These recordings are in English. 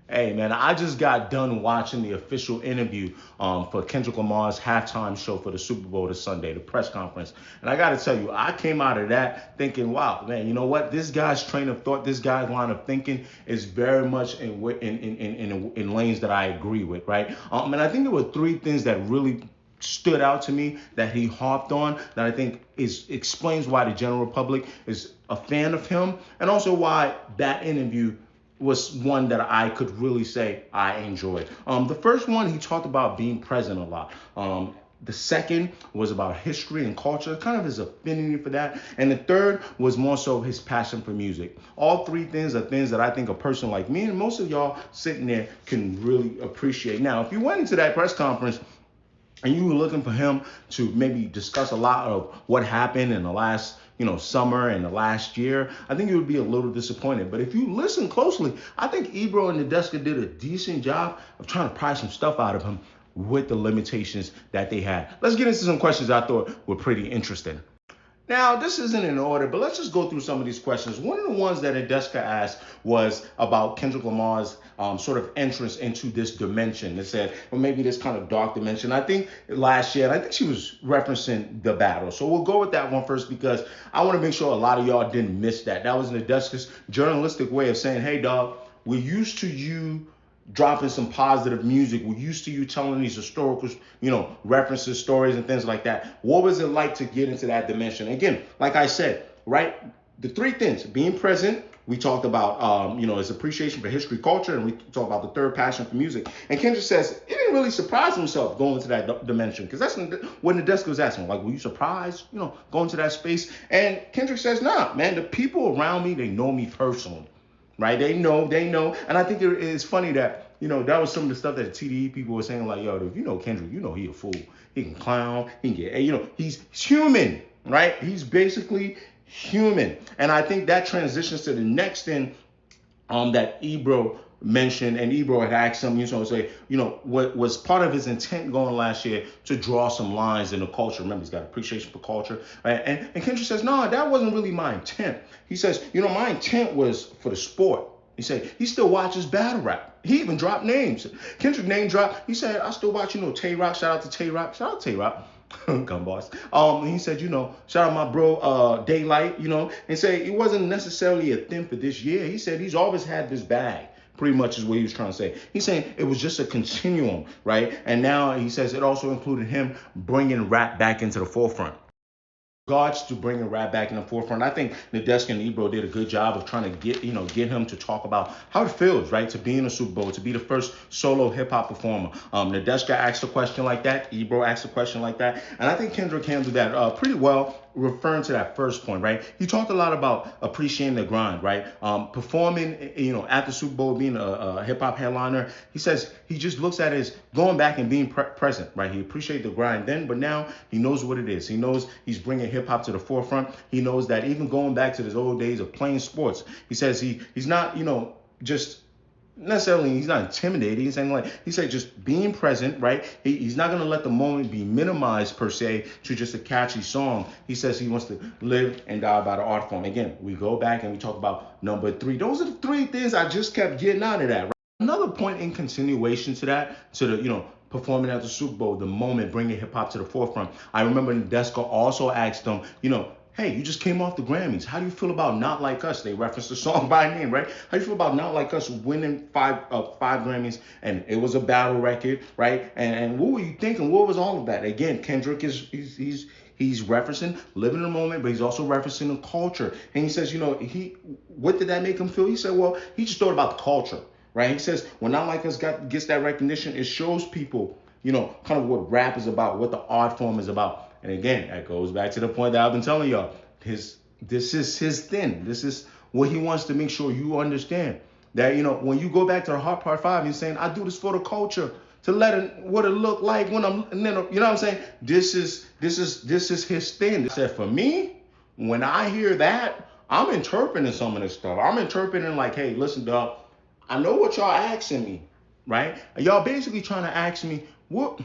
Hey man, I just got done watching the official interview for Kendrick Lamar's halftime show for the Super Bowl this Sunday, the press conference. And I got to tell you, I came out of that thinking, wow, man, you know what? This guy's train of thought, this guy's line of thinking is very much in lanes that I agree with, right? And I think there were three things that really stood out to me that he harped on that I think is explains why the general public is a fan of him, and also why that interview was one that I could really say I enjoyed. The first one, he talked about being present a lot. The second was about history and culture, kind of his affinity for that. And the third was more so his passion for music. All three things are things that I think a person like me and most of y'all sitting there can really appreciate. Now, if you went into that press conference and you were looking for him to maybe discuss a lot of what happened in the last summer and the last year, I think you would be a little disappointed. But if you listen closely, I think Ebro and Nadeska did a decent job of trying to pry some stuff out of him with the limitations that they had. Let's get into some questions I thought were pretty interesting. Now, this isn't in order, but let's just go through some of these questions. One of the ones that Adeska asked was about Kendrick Lamar's sort of entrance into this dimension. It said, well, maybe this kind of dark dimension. I think last year, and I think she was referencing the battle. So we'll go with that one first because I want to make sure a lot of y'all didn't miss that. That was Adeska's journalistic way of saying, hey, dog, we're used to you dropping some positive music. We're used to you telling these historical, references, stories, and things like that. What was it like to get into that dimension? Again, like I said, right? The three things: being present. We talked about, his appreciation for history, culture, and we talked about the third, passion for music. And Kendrick says he didn't really surprise himself going to that dimension, because that's when the desk was asking, like, were you surprised, going to that space? And Kendrick says, nah, man, the people around me, they know me personally. Right? They know. And I think it's funny that, that was some of the stuff that the TDE people were saying, like, yo, if you know Kendrick, he a fool. He can clown. He can get, he's human, right? He's basically human. And I think that transitions to the next thing that Ebro mentioned, and Ebro had asked him, say, what was part of his intent going last year to draw some lines in the culture. Remember, he's got appreciation for culture, right? And Kendrick says, no, that wasn't really my intent. He says, my intent was for the sport. He said he still watches battle rap. He even dropped names. Kendrick name dropped. He said, I still watch, Tay Rock. Shout out to Tay Rock. Shout out to Tay Rock. Gun boss. He said, shout out my bro, Daylight, and say it wasn't necessarily a thing for this year. He said he's always had this bag. Pretty much is what he was trying to say. He's saying it was just a continuum, right? And now he says it also included him bringing rap back into the forefront. Regards to bringing rap back in the forefront, I think Nadeska and Ebro did a good job of trying to get him to talk about how it feels, right, to be in a Super Bowl, to be the first solo hip hop performer. Nadeska asked a question like that, Ebro asked a question like that, and I think Kendrick handled that pretty well, referring to that first point, right? He talked a lot about appreciating the grind, right? Performing, at the Super Bowl, being a hip hop headliner. He says he just looks at it as going back and being present, right? He appreciated the grind then, but now he knows what it is. He knows he's bringing hip hop to the forefront. He knows that even going back to his old days of playing sports, he says he's not, just necessarily, he's not intimidated. He's saying, like, he said, just being present, right? He's not going to let the moment be minimized per se to just a catchy song. He says he wants to live and die by the art form. Again, we go back and we talk about number three. Those are the three things I just kept getting out of that, right? Another point in continuation to that, to the, performing at the Super Bowl, the moment bringing hip hop to the forefront. I remember Nadeska also asked him, hey, you just came off the Grammys. How do you feel about Not Like Us? They referenced the song by name, right? How do you feel about Not Like Us winning five Grammys? And it was a battle record, right? And what were you thinking? What was all of that? Again, Kendrick he's referencing living in the moment, but he's also referencing the culture. And he says, what did that make him feel? He said, well, he just thought about the culture, right? He says, when Not Like Us gets that recognition, it shows people, kind of what rap is about, what the art form is about. And again, that goes back to the point that I've been telling y'all. This is his thing. This is what he wants to make sure you understand. That, when you go back to the Heart Part 5, he's saying, I do this for the culture, to let it, what it look like when I'm, and then, you know what I'm saying? This is his thing. He said, for me, when I hear that, I'm interpreting some of this stuff. I'm interpreting like, hey, listen, dog, I know what y'all asking me, right? Y'all basically trying to ask me, what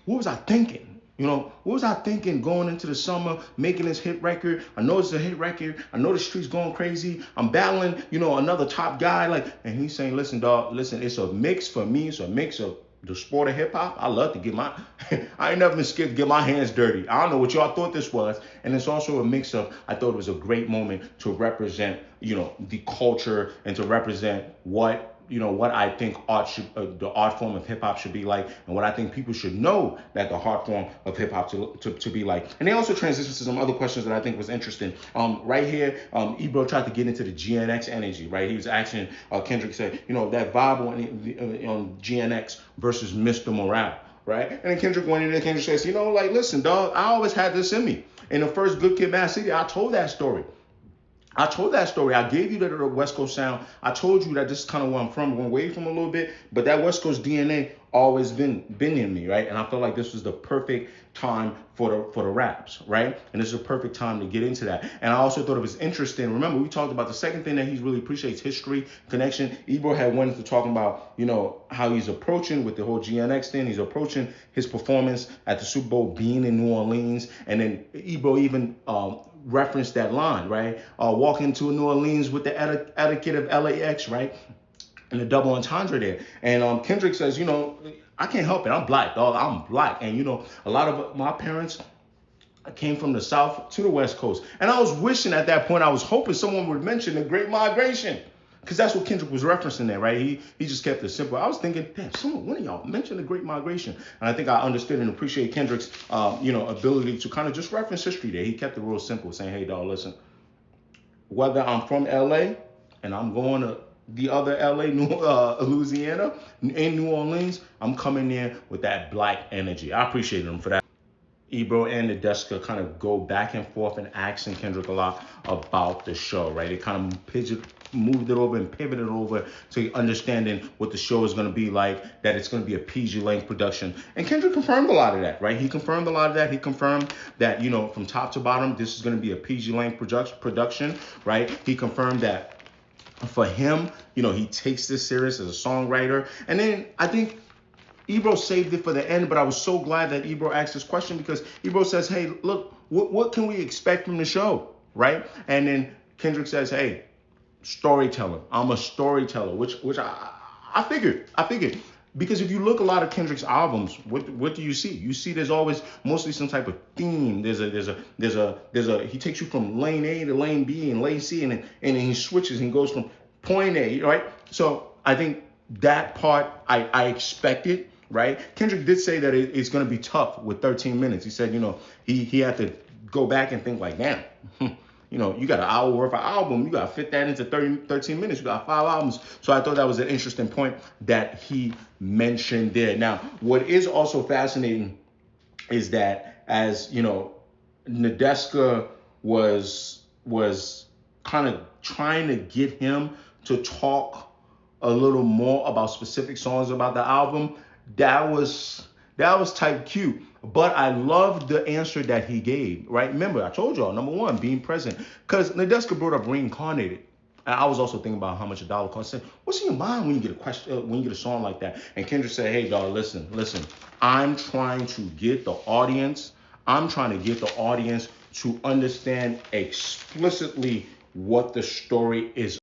was I thinking? What was I thinking going into the summer, making this hit record? I know it's a hit record. I know the street's going crazy. I'm battling, another top guy. And he's saying, listen, dog, listen, it's a mix for me. It's a mix of the sport of hip hop. I love to get I ain't never been scared to get my hands dirty. I don't know what y'all thought this was. And it's also a mix of, I thought it was a great moment to represent, the culture and to represent what I think the art form of hip hop should be like, and what I think people should know that the art form of hip hop to be like. And they also transitioned to some other questions that I think was interesting. Right here, Ebro tried to get into the GNX energy, right? He was asking, Kendrick said, that vibe on GNX versus Mr. Morale, right? And then Kendrick went in there, Kendrick says, listen, dog, I always had this in me. In the first Good Kid, Mad City, I told that story. I gave you the West Coast sound. I told you that this is kind of where I'm from. I went away from a little bit, but that West Coast DNA always been in me, right? And I felt like this was the perfect time for the raps, right? And this is a perfect time to get into that. And I also thought it was interesting. Remember, we talked about the second thing that he really appreciates, history, connection. Ebro had went into talking about, how he's approaching with the whole GNX thing. He's approaching his performance at the Super Bowl being in New Orleans. And then Ebro even referenced that line, right? Walking to New Orleans with the etiquette of LAX, right? And the double entendre there. And Kendrick says, I can't help it. I'm black, dog. I'm black. And, a lot of my parents came from the South to the West Coast. And I was wishing at that point, I was hoping someone would mention the Great Migration. Because that's what Kendrick was referencing there, right? He just kept it simple. I was thinking, damn, one of y'all mentioned the Great Migration. And I think I understood and appreciate Kendrick's, ability to kind of just reference history there. He kept it real simple, saying, hey, dog, listen, whether I'm from LA and I'm going to the other LA, Louisiana, in New Orleans, I'm coming there with that black energy. I appreciate him for that. Ebro and Nadeska kind of go back and forth and asking Kendrick a lot about the show, right? It kind of moved it over and pivoted over to understanding what the show is going to be like, that it's going to be a PG-length production. And Kendrick confirmed a lot of that, right? He confirmed a lot of that. He confirmed that, from top to bottom, this is going to be a PG-length production, right? He confirmed that for him, he takes this serious as a songwriter. And then I think Ebro saved it for the end, but I was so glad that Ebro asked this question, because Ebro says, hey, look, what can we expect from the show, right? And then Kendrick says, hey, storytelling. I'm a storyteller, which I figured. Because if you look a lot of Kendrick's albums, what do you see? You see there's always mostly some type of theme. He takes you from lane A to lane B and lane C, and then he switches and goes from point A, right? So I think that part I expected, right? Kendrick did say that it's going to be tough with 13 minutes. He said, he had to go back and think like, damn, you got an hour worth of album. You got to fit that into 13 minutes. You got 5 albums. So I thought that was an interesting point that he mentioned there. Now, what is also fascinating is that as, Nadeska was kind of trying to get him to talk a little more about specific songs about the album, that was type cute. But I loved the answer that he gave, right? Remember, I told y'all, number one, being present. Because Nadeska brought up Reincarnated. And I was also thinking about how much a dollar costs. I said, what's in your mind when you get a question, when you get a song like that? And Kendrick said, hey, dog, listen. I'm trying to get the audience to understand explicitly what the story is.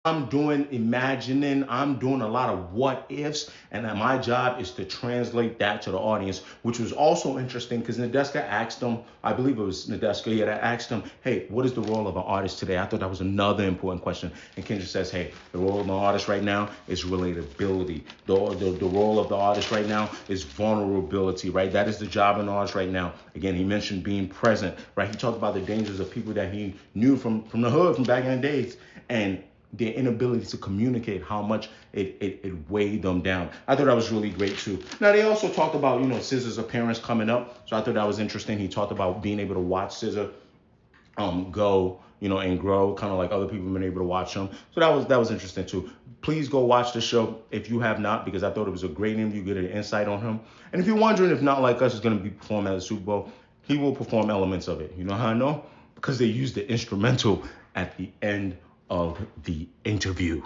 I'm doing a lot of what ifs, and my job is to translate that to the audience, which was also interesting because Nadeska asked him, I believe it was Nadeska, that asked him, hey, what is the role of an artist today? I thought that was another important question. And Kendrick says, hey, the role of an artist right now is relatability. The role of the artist right now is vulnerability, right? That is the job of an artist right now. Again, he mentioned being present, right? He talked about the dangers of people that he knew from the hood, from back in the days, and their inability to communicate how much it weighed them down. I thought that was really great too. Now they also talked about, SZA's appearance coming up. So I thought that was interesting. He talked about being able to watch SZA go, and grow, kind of like other people have been able to watch him. So that was interesting too. Please go watch the show if you have not, because I thought it was a great interview, get an insight on him. And if you're wondering if Not Like Us is going to be performed at the Super Bowl, he will perform elements of it. You know how I know? Because they used the instrumental at the end of the interview.